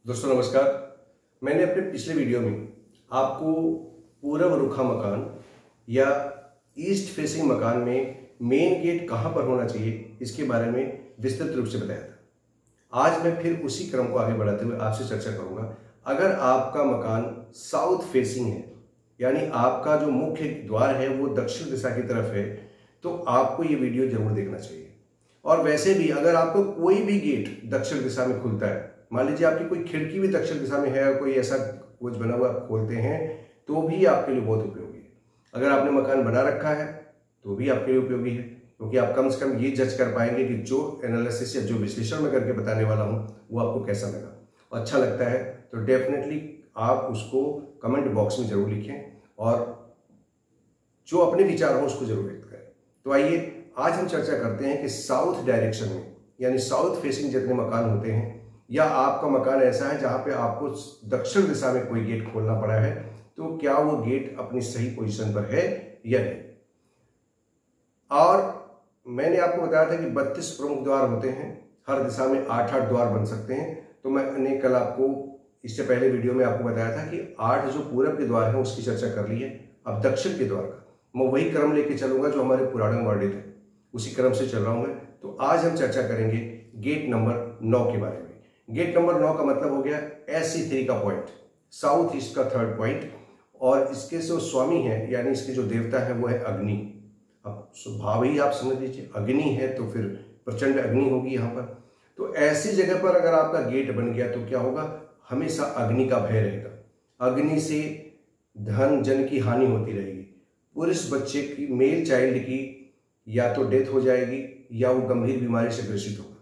दोस्तों नमस्कार। मैंने अपने पिछले वीडियो में आपको पूरब रुखा मकान या ईस्ट फेसिंग मकान में मेन गेट कहां पर होना चाहिए इसके बारे में विस्तृत रूप से बताया था। आज मैं फिर उसी क्रम को आगे बढ़ाते हुए आपसे चर्चा करूंगा। अगर आपका मकान साउथ फेसिंग है, यानी आपका जो मुख्य द्वार है वो दक्षिण दिशा की तरफ है, तो आपको ये वीडियो जरूर देखना चाहिए। और वैसे भी अगर आपको कोई भी गेट दक्षिण दिशा में खुलता है, मान लीजिए आपकी कोई खिड़की भी दक्षिण दिशा में है और कोई ऐसा कुछ बना हुआ आप खोलते हैं, तो भी आपके लिए बहुत उपयोगी है। अगर आपने मकान बना रखा है तो भी आपके लिए उपयोगी है, क्योंकि आप कम से कम ये जज कर पाएंगे कि जो एनालिसिस या जो विश्लेषण मैं करके बताने वाला हूं वो आपको कैसा लगा। और अच्छा लगता है तो डेफिनेटली आप उसको कमेंट बॉक्स में जरूर लिखें और जो अपने विचार हो उसको जरूर व्यक्त करें। तो आइए आज हम चर्चा करते हैं कि साउथ डायरेक्शन में, यानी साउथ फेसिंग जितने मकान होते हैं, या आपका मकान ऐसा है जहां पे आपको दक्षिण दिशा में कोई गेट खोलना पड़ा है, तो क्या वो गेट अपनी सही पोजीशन पर है या नहीं। और मैंने आपको बताया था कि 32 प्रमुख द्वार होते हैं, हर दिशा में 8-8 द्वार बन सकते हैं। तो मैंने कल आपको इससे पहले वीडियो में आपको बताया था कि 8 जो पूरब के द्वार हैं उसकी चर्चा कर ली है। अब दक्षिण के द्वार का मैं वही क्रम लेके चलूंगा जो हमारे पुराने वर्णित है, उसी क्रम से चल रहा हूं मैं। तो आज हम चर्चा करेंगे गेट नंबर 9 के बारे में। गेट नंबर 9 का मतलब हो गया SC3 का पॉइंट, साउथ ईस्ट का थर्ड पॉइंट। और इसके जो स्वामी है, यानी इसके जो देवता है वो है अग्नि। अब स्वभाव ही आप समझ लीजिए, अग्नि है तो फिर प्रचंड अग्नि होगी यहाँ पर। तो ऐसी जगह पर अगर आपका गेट बन गया तो क्या होगा, हमेशा अग्नि का भय रहेगा। अग्नि से धन जन की हानि होती रहेगी। पुरुष बच्चे की, मेल चाइल्ड की या तो डेथ हो जाएगी या वो गंभीर बीमारी से ग्रसित होगा।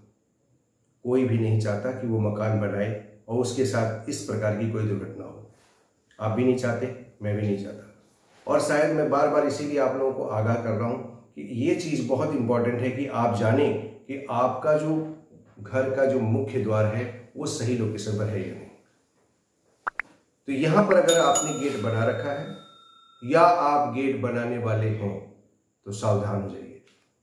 कोई भी नहीं चाहता कि वो मकान बनाए और उसके साथ इस प्रकार की कोई दुर्घटना हो। आप भी नहीं चाहते, मैं भी नहीं चाहता। और शायद मैं बार बार इसीलिए आप लोगों को आगाह कर रहा हूं कि ये चीज बहुत इंपॉर्टेंट है कि आप जानें कि आपका जो घर का जो मुख्य द्वार है वो सही लोकेशन पर है या नहीं। तो यहां पर अगर आपने गेट बना रखा है या आप गेट बनाने वाले हैं तो सावधान हो जाइए।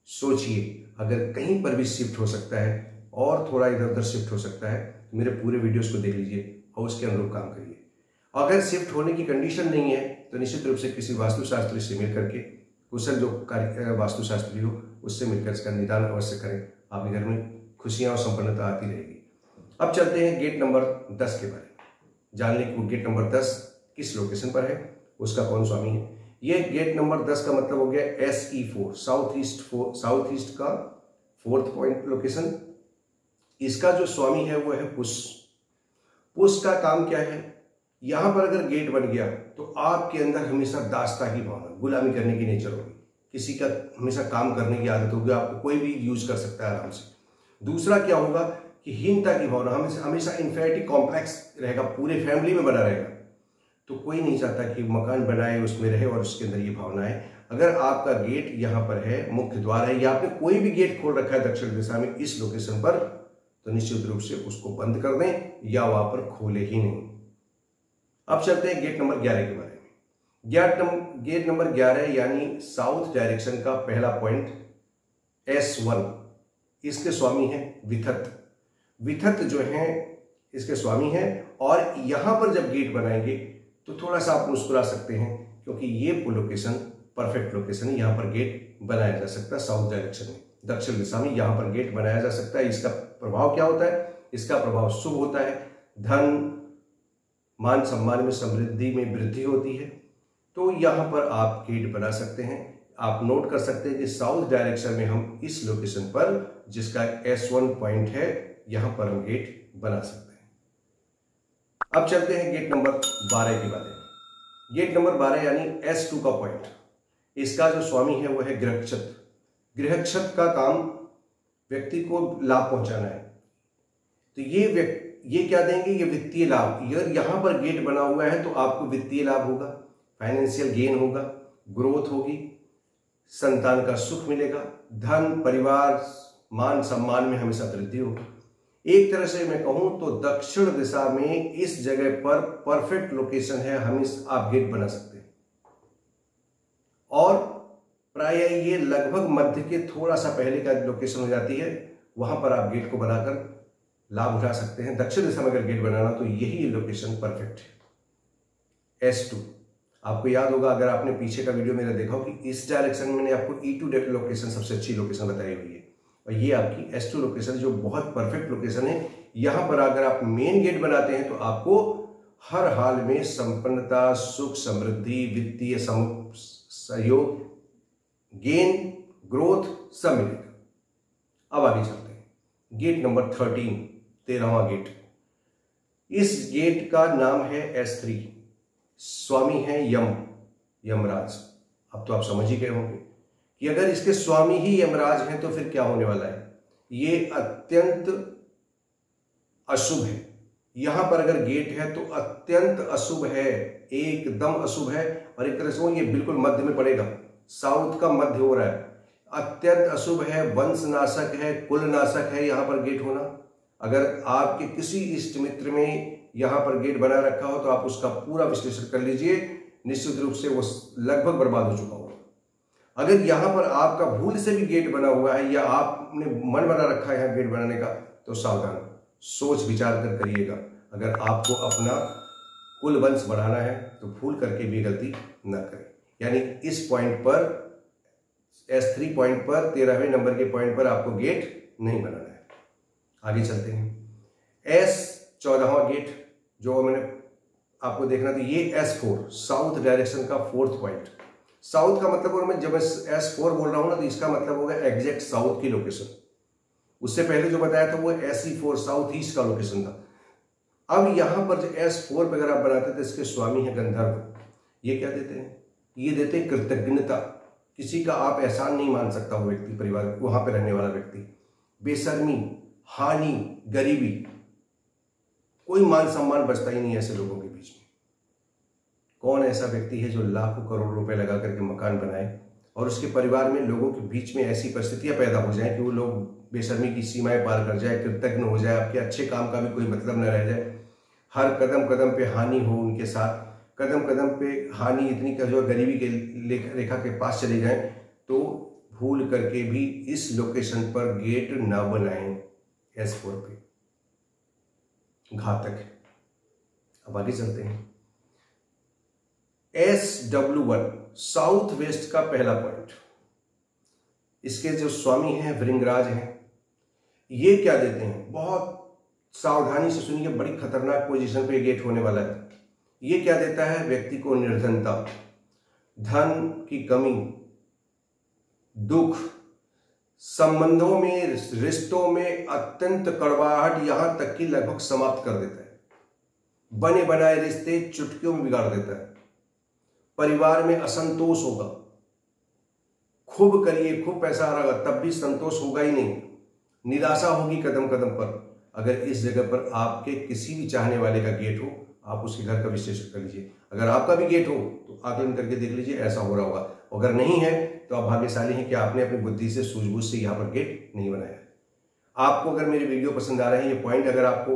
सोचिए, अगर कहीं पर भी शिफ्ट हो सकता है और थोड़ा इधर उधर शिफ्ट हो सकता है, तो मेरे पूरे वीडियोस को देख लीजिए और उसके अनुरूप काम करिए। अगर शिफ्ट होने की कंडीशन नहीं है तो निश्चित रूप से किसी वास्तुशास्त्री से मिल करके, कुशल जो वास्तुशास्त्री हो उससे मिलकर इसका निदान अवश्य करें। आपके घर में खुशियां और संपन्नता आती रहेगी। अब चलते हैं गेट नंबर 10 के बारे में। जान लें कि गेट नंबर 10 किस लोकेशन पर है, उसका कौन स्वामी है। यह गेट नंबर 10 का मतलब हो गया SE4, साउथ ईस्ट का फोर्थ पॉइंट लोकेशन। इसका जो स्वामी है वो है पुष। पुष का काम क्या है, यहां पर अगर गेट बन गया तो आपके अंदर हमेशा दासता की भावना, गुलामी करने की नेचर होगी, किसी का हमेशा काम करने की आदत होगी, आपको कोई भी यूज कर सकता है आराम से। दूसरा क्या होगा कि हीनता की भावना, हमेशा इंफेरिटी कॉम्प्लेक्स रहेगा, पूरे फैमिली में बना रहेगा। तो कोई नहीं चाहता कि मकान बनाए उसमें रहे और उसके अंदर ये भावना है। अगर आपका गेट यहाँ पर है, मुख्य द्वार है, या आपने कोई भी गेट खोल रखा है दक्षिण दिशा में इस लोकेशन पर, तो निश्चित रूप से उसको बंद कर दें या वहां पर खोले ही नहीं। अब चलते हैं गेट नंबर 11 के बारे में। गेट नंबर 11 यानी साउथ डायरेक्शन का पहला पॉइंट S1, इसके स्वामी है विथत। विथत जो है इसके स्वामी है। और यहां पर जब गेट बनाएंगे तो थोड़ा सा आप मुस्कुरा सकते हैं, क्योंकि ये लोकेशन परफेक्ट लोकेशन है। यहां पर गेट बनाया जा सकता है साउथ डायरेक्शन में, दक्षिण दिशा में यहां पर गेट बनाया जा सकता है। इसका प्रभाव क्या होता है, इसका प्रभाव शुभ होता है। धन मान सम्मान में, समृद्धि में वृद्धि होती है। तो यहां पर आप गेट बना सकते हैं। आप नोट कर सकते हैं कि साउथ डायरेक्शन में हम इस लोकेशन पर, जिसका S1 पॉइंट है, यहां पर हम गेट बना सकते हैं। अब चलते हैं गेट नंबर 12 के बारे में। गेट नंबर 12 यानी S2 का पॉइंट, इसका जो स्वामी है वो है गृहक्षत। गृहक्षत का काम व्यक्ति को लाभ पहुंचाना है। तो ये क्या देंगे, ये वित्तीय लाभ। यहां पर गेट बना हुआ है तो आपको वित्तीय लाभ होगा, फाइनेंशियल गेन होगा, ग्रोथ होगी, संतान का सुख मिलेगा, धन, परिवार, मान सम्मान में हमेशा वृद्धि होगी। एक तरह से मैं कहूं तो दक्षिण दिशा में इस जगह पर परफेक्ट लोकेशन है, आप गेट बना सकते हैं। और प्राय ये लगभग मध्य के थोड़ा सा पहले का लोकेशन हो जाती है, वहां पर आप गेट को बनाकर लाभ उठा सकते हैं। दक्षिण दिशा में अगर गेट बनाना तो यही लोकेशन परफेक्ट है। S2 आपको याद होगा, अगर आपने पीछे का वीडियो मेरा देखा हो, कि इस डायरेक्शन में मैंने आपको E2 लोकेशन सबसे अच्छी लोकेशन बताई हुई है, और ये आपकी S2 लोकेशन जो बहुत परफेक्ट लोकेशन है। यहां पर अगर आप मेन गेट बनाते हैं तो आपको हर हाल में संपन्नता, सुख, समृद्धि, वित्तीय सहयोग, गेन, ग्रोथ सब मिलेगा। अब आगे चलते हैं। गेट नंबर 13, 13वां गेट। इस गेट का नाम है S3। स्वामी है यमराज। अब तो आप समझ ही गए होंगे कि अगर इसके स्वामी ही यमराज हैं तो फिर क्या होने वाला है। ये अत्यंत अशुभ है। यहां पर अगर गेट है तो अत्यंत अशुभ है, एकदम अशुभ है। और एक तरह से ये बिल्कुल मध्य में पड़ेगा, साउथ का मध्य हो रहा है। अत्यंत अशुभ है, वंशनाशक है, कुलनाशक है यहां पर गेट होना। अगर आपके किसी इष्ट मित्र में यहां पर गेट बना रखा हो तो आप उसका पूरा विश्लेषण कर लीजिए, निश्चित रूप से वो लगभग बर्बाद हो चुका होगा। अगर यहां पर आपका भूल से भी गेट बना हुआ है या आपने मन बना रखा है यहाँ गेट बनाने का, तो सावधान, सोच विचार कर करिएगा। अगर आपको अपना कुल वंश बढ़ाना है तो भूल करके भी गलती न करें। यानी इस पॉइंट पर, S3 पॉइंट पर, 13वें नंबर के पॉइंट पर आपको गेट नहीं बनाना है। आगे चलते हैं। S14वां गेट जो मैंने आपको देखना था, ये S4 साउथ डायरेक्शन का 4th पॉइंट। साउथ का मतलब, और मैं जब S4 बोल रहा हूं ना तो इसका मतलब होगा एग्जैक्ट साउथ की लोकेशन। उससे पहले जो बताया था वो SE4 साउथ ईस्ट का लोकेशन था। अब यहां पर जो S4 पे अगर आप बनाते थे, इसके स्वामी है गंधर्व। ये क्या देते हैं? ये देते हैं कृतज्ञता। किसी का आप एहसान नहीं मान सकता वो व्यक्ति, परिवार वहां पे रहने वाला व्यक्ति। बेशर्मी, हानि, गरीबी, कोई मान सम्मान बचता ही नहीं ऐसे लोगों के बीच में। कौन ऐसा व्यक्ति है जो लाखों करोड़ रुपए लगा करके मकान बनाए और उसके परिवार में लोगों के बीच में ऐसी परिस्थितियां पैदा हो जाए कि वो लोग बेशर्मी की सीमाएं पार कर जाए, कृतज्ञ हो जाए, आपके अच्छे काम का भी कोई मतलब न रह जाए, हर कदम कदम पे हानि हो उनके साथ, कदम कदम पे हानि इतनी का जो गरीबी के रेखा के पास चले जाए, तो भूल करके भी इस लोकेशन पर गेट ना बनाएं। S4 पे घातक है। अब आगे चलते हैं। SW1 साउथ वेस्ट का पहला पॉइंट। इसके जो स्वामी हैं भृंगराज हैं। ये क्या देते हैं? बहुत सावधानी से सुनिए, बड़ी खतरनाक पोजीशन पे गेट होने वाला है। ये क्या देता है? व्यक्ति को निर्धनता, धन की कमी, दुख, संबंधों में, रिश्तों में अत्यंत कड़वाहट, यहां तक कि लगभग समाप्त कर देता है। बने बनाए रिश्ते चुटकियों में बिगाड़ देता है। परिवार में असंतोष होगा। खूब करिए, खूब पैसा आ रहा तब भी संतोष होगा ही नहीं, निराशा होगी कदम कदम पर। अगर इस जगह पर आपके किसी भी चाहने वाले का गेट हो, आप उसके घर का विश्लेषण कर लीजिए। अगर आपका भी गेट हो तो आकलन करके देख लीजिए ऐसा हो रहा होगा। अगर नहीं है तो आप भाग्यशाली हैं कि आपने अपनी बुद्धि से, सूझबूझ से यहाँ पर गेट नहीं बनाया। आपको अगर मेरे वीडियो पसंद आ रहे हैं, ये पॉइंट अगर आपको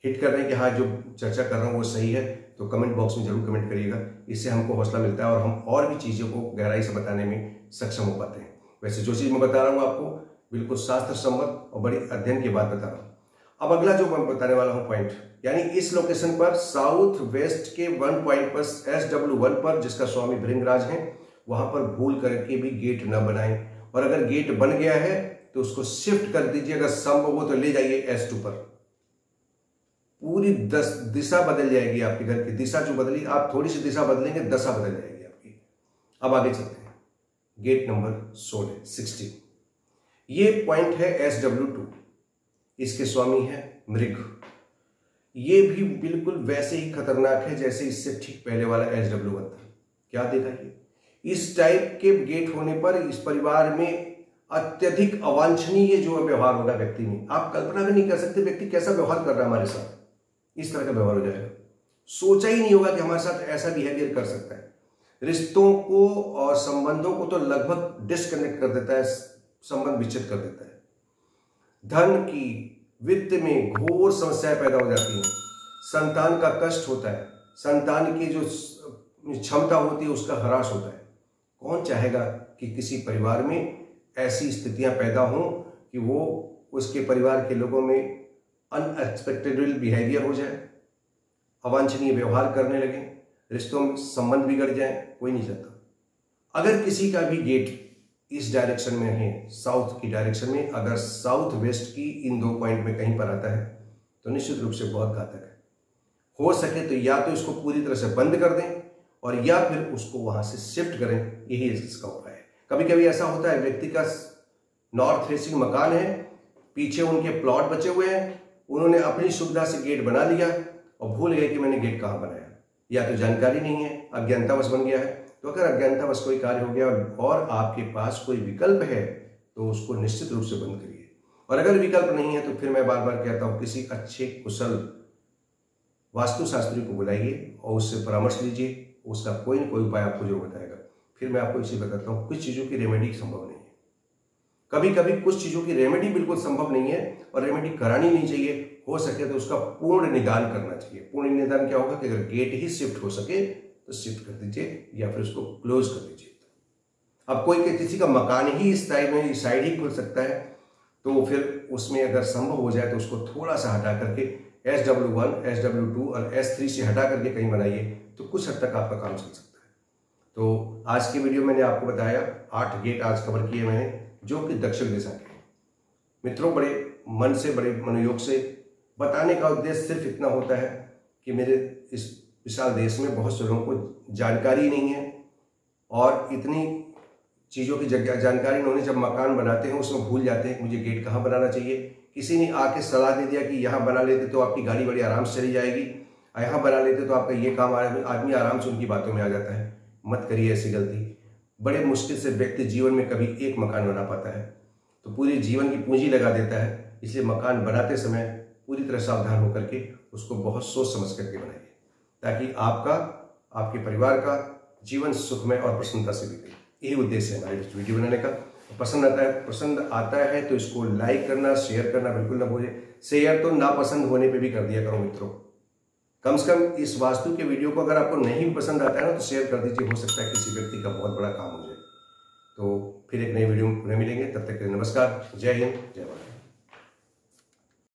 हिट कर रहे हैं कि हाँ जो चर्चा कर रहा हूँ वो सही है, तो कमेंट बॉक्स में जरूर कमेंट करिएगा। इससे हमको हौसला मिलता है और हम और भी चीज़ों को गहराई से बताने में सक्षम हो पाते हैं। वैसे जो चीज़ मैं बता रहा हूँ आपको बिल्कुल शास्त्र सम्मत और बड़ी अध्ययन के बाद बता रहा हूँ। अब अगला जो मैं बताने वाला हूँ पॉइंट, यानी इस लोकेशन पर साउथ वेस्ट के 1 पॉइंट पर, SW1 पर, जिसका स्वामी भृंगराज है, वहां पर भूल करके भी गेट न बनाएं। और अगर गेट बन गया है तो उसको शिफ्ट कर दीजिए, अगर संभव हो तो ले जाइए S2 पर। पूरी दिशा बदल जाएगी आपके घर की। दिशा जो बदली, आप थोड़ी सी दिशा बदलेंगे, दशा बदल जाएगी आपकी। अब आगे चलते हैं। Gate number 16। ये पॉइंट है SW2। इसके स्वामी है मृग। ये भी बिल्कुल वैसे ही खतरनाक है जैसे इससे ठीक पहले वाला SW1 था। क्या देखा ये? इस टाइप के गेट होने पर इस परिवार में अत्यधिक अवांछनीय जो व्यवहार होगा व्यक्ति में, आप कल्पना भी नहीं कर सकते व्यक्ति कैसा व्यवहार कर रहा है हमारे साथ। इस तरह का व्यवहार हो जाएगा, सोचा ही नहीं होगा कि हमारे साथ ऐसा बिहेवियर कर सकता है। रिश्तों को और संबंधों को तो लगभग डिस्कनेक्ट कर देता है, संबंध विच्छेद कर देता है। धन की, वित्त में घोर समस्याएं पैदा हो जाती हैं। संतान का कष्ट होता है, संतान की जो क्षमता होती है उसका ह्रास होता है। कौन चाहेगा कि किसी परिवार में ऐसी स्थितियां पैदा हों कि वो उसके परिवार के लोगों में अनएक्सपेक्टेड बिहेवियर हो जाए, अवांछनीय व्यवहार करने लगे, रिश्तों में संबंध बिगड़ जाए, कोई नहीं चाहता। अगर किसी का भी गेट इस डायरेक्शन में है, साउथ की डायरेक्शन में, अगर साउथ वेस्ट की इन 2 पॉइंट में कहीं पर आता है तो निश्चित रूप से बहुत घातक है। हो सके तो या तो इसको पूरी तरह से बंद कर दें और या फिर उसको वहां से शिफ्ट करें, यही इसका उपाय है। कभी कभी ऐसा होता है, व्यक्ति का नॉर्थ फेसिंग मकान है, पीछे उनके प्लॉट बचे हुए हैं, उन्होंने अपनी सुविधा से गेट बना लिया और भूल गए कि मैंने गेट कहाँ बनाया, या तो जानकारी नहीं है, अज्ञानतावश बन गया है। तो अगर अज्ञानतावश कोई कार्य हो गया और आपके पास कोई विकल्प है तो उसको निश्चित रूप से बंद करिए। और अगर विकल्प नहीं है तो फिर मैं बार बार कहता हूं, किसी अच्छे कुशल वास्तुशास्त्री को बुलाइए और उससे परामर्श लीजिए, उसका कोई न कोई उपाय आपको जो बताएगा। फिर मैं आपको इसे बताता हूं, कुछ चीज़ों की रेमेडी संभव नहीं है। कभी कभी कुछ चीज़ों की रेमेडी बिल्कुल संभव नहीं है और रेमेडी करानी नहीं चाहिए। हो सके तो उसका पूर्ण निदान करना चाहिए। पूर्ण निदान क्या होगा कि अगर गेट ही शिफ्ट हो सके तो शिफ्ट कर दीजिए या फिर उसको क्लोज कर दीजिए। अब कोई किसी का मकान ही इस साइड ही खुल सकता है तो फिर उसमें अगर संभव हो जाए तो उसको थोड़ा सा हटा करके SW1, SW2 और S3 से हटा करके कहीं बनाइए तो कुछ हद तक आपका काम चल सकता है। तो आज की वीडियो मैंने आपको बताया 8 गेट आज कवर किए मैंने, जो कि दक्षिण दिशा के। मित्रों, बड़े मन से, बड़े मनोयोग से बताने का उद्देश्य सिर्फ इतना होता है कि मेरे इस विशाल देश में बहुत से लोगों को जानकारी नहीं है और इतनी चीज़ों की जानकारी इन्होंने जब मकान बनाते हैं उसमें भूल जाते हैं मुझे गेट कहाँ बनाना चाहिए। किसी ने आके सलाह दे दिया कि यहाँ बना लेते तो आपकी गाड़ी बड़ी आराम से चली जाएगी, यहाँ बना लेते तो आपका ये काम आदमी आराम से उनकी बातों में आ जाता है। मत करिए ऐसी गलती। बड़े मुश्किल से व्यक्ति जीवन में कभी एक मकान बना पाता है तो पूरी जीवन की पूंजी लगा देता है। इसलिए मकान बनाते समय पूरी तरह सावधान होकर के उसको बहुत सोच समझ करके बनाइए ताकि आपका, आपके परिवार का जीवन सुखमय और प्रसन्नता से बीते। यही उद्देश्य है हमारे वीडियो बनाने का। पसंद आता है तो इसको लाइक करना, शेयर करना बिल्कुल ना भूलें। शेयर तो नापसंद होने पे भी कर दिया करो मित्रों। कम से कम इस वास्तु के वीडियो को अगर आपको नहीं पसंद आता है ना तो शेयर कर दीजिए, हो सकता है किसी व्यक्ति का बहुत बड़ा काम हो जाए। तो फिर एक नई वीडियो में मिलेंगे, तब तक के लिए नमस्कार, जय हिंद, जय भारत।